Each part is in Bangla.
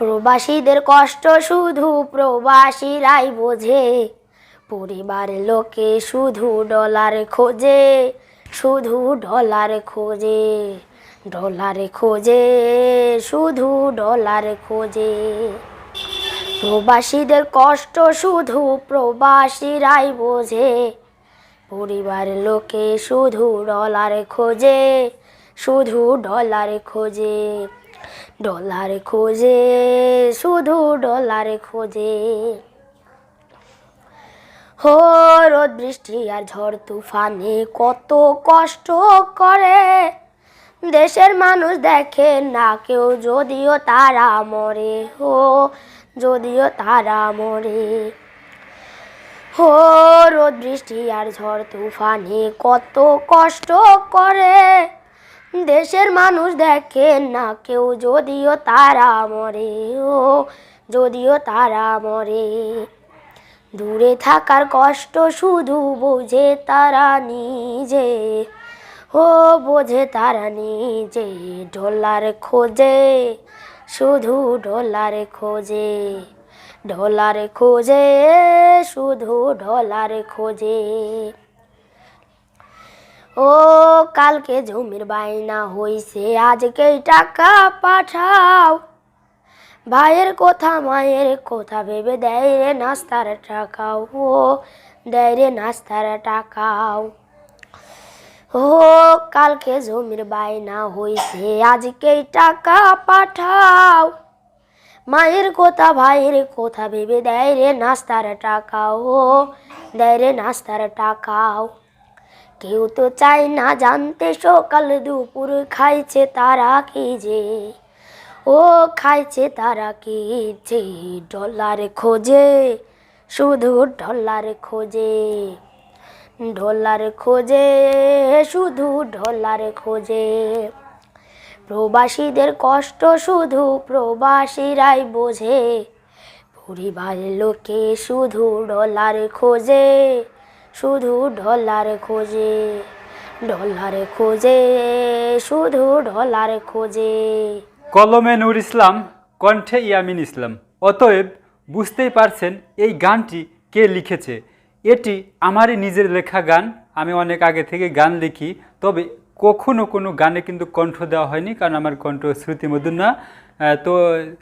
প্রবাসীদের কষ্ট শুধু প্রবাসীরাই বোঝে, পরিবারের লোকে শুধু ডলার খোঁজে, শুধু ডলার খোঁজে, ডলার খোঁজে, শুধু ডলার খোঁজে। প্রবাসীদের কষ্ট শুধু প্রবাসীরাই বোঝে, পরিবারের লোকে শুধু ডলার খোঁজে, শুধু ডলার খোঁজে, ডলার খোঁজে, শুধু ডলার খোঁজে। হো রোদ বৃষ্টি আর ঝড় তুফানে কত কষ্ট করে, দেশের মানুষ দেখে না কেউ যদিও তারা মরে, হো যদিও তারা মরে। হো রোদ বৃষ্টি আর ঝড় তুফানে কত কষ্ট করে, দেশের মানুষ দেখে না কেউ যদিও তারা মরে, ও যদিও তারা মরে। দূরে থাকার কষ্ট শুধু বোঝে তারা নিজে, ও বোঝে তারা নিজে। ডলার খোঁজে, শুধু ডলার খোঁজে, ডলার খোঁজে, শুধু ডলার খোঁজে। ও কালকে জমির বায়না হইছে, আজকেই টাকা পাঠাও। ভাইয়ের কথা মায়ের কথা ভেবে দেয় রে নাস্তার টাকাও, ও দেয় রে নাস্তার টাকাও। ও কালকে জমির বায়না হইছে, আজকেই টাকা পাঠাও। মায়ের কথা ভাইয়ের কথা ভেবে দেয় রে নাস্তার টাকাও, ও দেয় রে নাস্তার টাকাও। কেউ তো চায় না জানতে সকাল দুপুর খাইছে তারা কি যে, ও খাইছে তারা কি যে। ডলার খোঁজে, শুধু ডলার খোঁজে, ডলার খোঁজে, শুধু ডলার খোঁজে। প্রবাসীদের কষ্ট শুধু প্রবাসীরাই বোঝে, পরিবারের লোকে শুধু ডলার খোঁজে, শুধু ডলার খোঁজে, ডলার খোঁজে, শুধু ডলার খোঁজে। কলমে নূর ইসলাম, কণ্ঠে ইয়ামিন ইসলাম। অতএব বুঝতেই পারছেন এই গানটি কে লিখেছে। এটি আমারই নিজের লেখা গান। আমি অনেক আগে থেকে গান লিখি, তবে কখনো কোনো গানে কিন্তু কণ্ঠ দেওয়া হয়নি, কারণ আমার কণ্ঠ শ্রুতিমধুর না। তো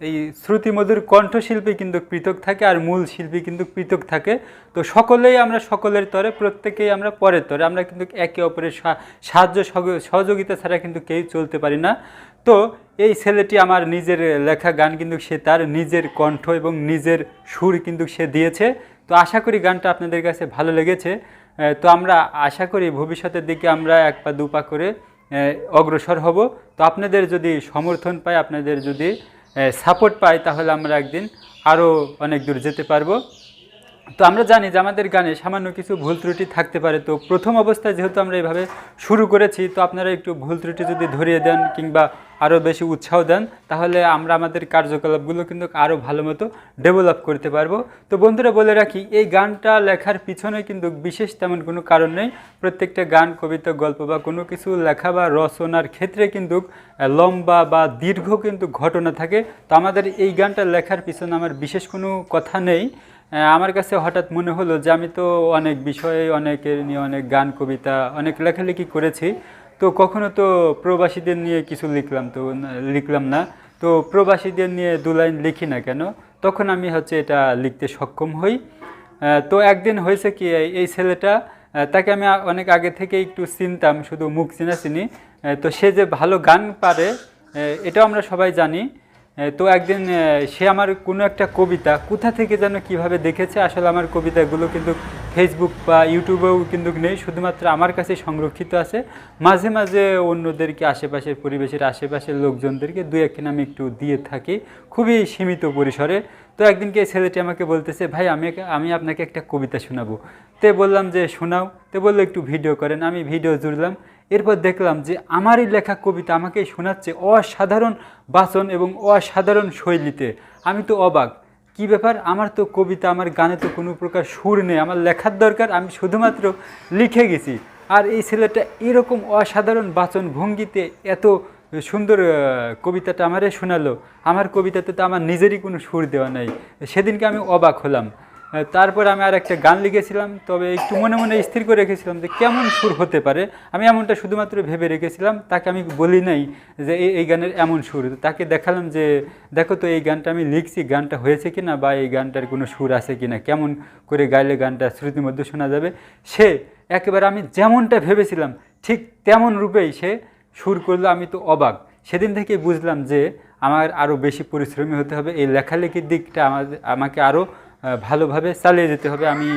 এই শ্রুতিমধুর কণ্ঠশিল্পী কিন্তু পৃথক থাকে, আর মূল শিল্পী কিন্তু পৃথক থাকে। তো সকলেই আমরা সকলের তরে, প্রত্যেকেই আমরা পরের তরে। আমরা কিন্তু একে অপরের সাহায্য সহযোগিতা ছাড়া কিন্তু কেউ চলতে পারি না। তো এই ছেলেটি আমার নিজের লেখা গান, কিন্তু সে তার নিজের কণ্ঠ এবং নিজের সুর কিন্তু সে দিয়েছে। তো আশা করি গানটা আপনাদের কাছে ভালো লেগেছে। তো আমরা আশা করি ভবিষ্যতের দিকে আমরা এক পা দু পা করে অগ্রসর হব। তো আপনাদের যদি সমর্থন পাই, আপনাদের যদি সাপোর্ট পাই, তাহলে আমরা একদিন আরও অনেক দূর যেতে পারবো। তো আমরা জানি যে আমাদের গানে সামান্য কিছু ভুল ত্রুটি থাকতে পারে। তো প্রথম অবস্থায় যেহেতু আমরা এইভাবে শুরু করেছি, তো আপনারা একটু ভুল ত্রুটি যদি ধরিয়ে দেন কিংবা আরও বেশি উৎসাহ দেন, তাহলে আমরা আমাদের কার্যকলাপগুলো কিন্তু আরও ভালো মতো ডেভেলপ করতে পারবো। তো বন্ধুরা বলে রাখি, এই গানটা লেখার পিছনে কিন্তু বিশেষ তেমন কোনো কারণ নেই। প্রত্যেকটা গান, কবিতা, গল্প বা কোনো কিছু লেখা বা রচনার ক্ষেত্রে কিন্তু লম্বা বা দীর্ঘ কিন্তু ঘটনা থাকে। তো আমাদের এই গানটা লেখার পিছনে আমার বিশেষ কোনো কথা নেই। আমার কাছে হঠাৎ মনে হলো যে আমি তো অনেক বিষয়ে, অনেকের নিয়ে অনেক গান, কবিতা, অনেক লেখালেখি করেছি। তো কখনো তো প্রবাসীদের নিয়ে কিছু লিখলাম না। তো প্রবাসীদের নিয়ে দু লাইন লিখি না কেন? তখন আমি এটা লিখতে সক্ষম হই। তো একদিন হয়েছে কি, এই ছেলেটা, তাকে আমি অনেক আগে থেকে একটু চিনতাম, শুধু মুখ চিনি। তো সে যে ভালো গান পারে এটাও আমরা সবাই জানি। তো একদিন সে আমার কোনো একটা কবিতা কোথা থেকে যেন কীভাবে দেখেছে। আসলে আমার কবিতাগুলো কিন্তু ফেসবুক বা ইউটিউবেও কিন্তু নেই, শুধুমাত্র আমার কাছে সংরক্ষিত আছে। মাঝে মাঝে অন্যদেরকে, আশেপাশের পরিবেশের আশেপাশের লোকজনদেরকে দু একদিন আমি একটু দিয়ে থাকি, খুবই সীমিত পরিসরে। তো একদিনকে ছেলেটি আমাকে বলতেছে, ভাই আমি আপনাকে একটা কবিতা শোনাবো। তে বললাম যে শোনাও। তে বললো একটু ভিডিও করেন। আমি ভিডিও জুড়লাম। এরপর দেখলাম যে আমারই লেখা কবিতা আমাকেই শোনাচ্ছে অসাধারণ বাচন এবং অসাধারণ শৈলীতে। আমি তো অবাক, কি ব্যাপার? আমার তো কবিতা, আমার গানে তো কোনো প্রকার সুর নেই, আমার লেখার দরকার, আমি শুধুমাত্র লিখে গেছি। আর এই ছেলেটা এরকম অসাধারণ বাচন ভঙ্গিতে এত সুন্দর কবিতাটা আমারে শোনালো। আমার কবিতাতে তো আমার নিজেরই কোনো সুর দেওয়া নাই। সেদিনকে আমি অবাক হলাম। তারপর আমি আর একটা গান লিখেছিলাম, তবে একটু মনে মনে স্থির করে রেখেছিলাম যে কেমন সুর হতে পারে। আমি এমনটা শুধুমাত্র ভেবে রেখেছিলাম, তাকে আমি বলি নাই যে এই গানের এমন সুর। তাকে দেখালাম যে দেখো তো এই গানটা আমি লিখছি, গানটা হয়েছে কি না, বা এই গানটার কোনো সুর আছে কি না, কেমন করে গাইলে গানটা শ্রুতির মধ্যে শোনা যাবে। সে একেবারে আমি যেমনটা ভেবেছিলাম ঠিক তেমন রূপেই সে সুর করলো। আমি তো অবাক। সেদিন থেকে বুঝলাম যে আমার আরও বেশি পরিশ্রমী হতে হবে, এই লেখালেখির দিকটা আমাকে আরও ভালোভাবে চালিয়ে যেতে হবে। আমি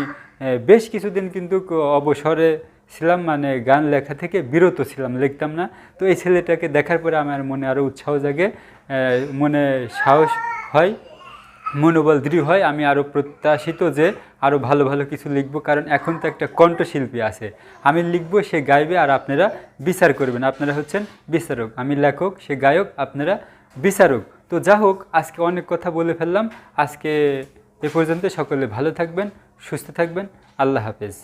বেশ কিছুদিন কিন্তু অবসরে ছিলাম, মানে গান লেখা থেকে বিরত ছিলাম, লিখতাম না। তো এই ছেলেটাকে দেখার পরে আমার মনে আরও উৎসাহ জাগে, মনে সাহস হয়, মনোবল দৃঢ় হয়। আমি আরও প্রত্যাশিত যে আরও ভালো ভালো কিছু লিখব, কারণ এখন তো একটা কণ্ঠশিল্পী আছে। আমি লিখব, সে গাইবে, আর আপনারা বিচার করবেন। আপনারা হচ্ছেন বিচারক, আমি লেখক, সে গায়ক, আপনারা বিচারক। তো যা হোক, আজকে অনেক কথা বলে ফেললাম। আজকে এ পর্যন্ত। সকলে ভালো থাকবেন, সুস্থ থাকবেন। আল্লাহ হাফেজ।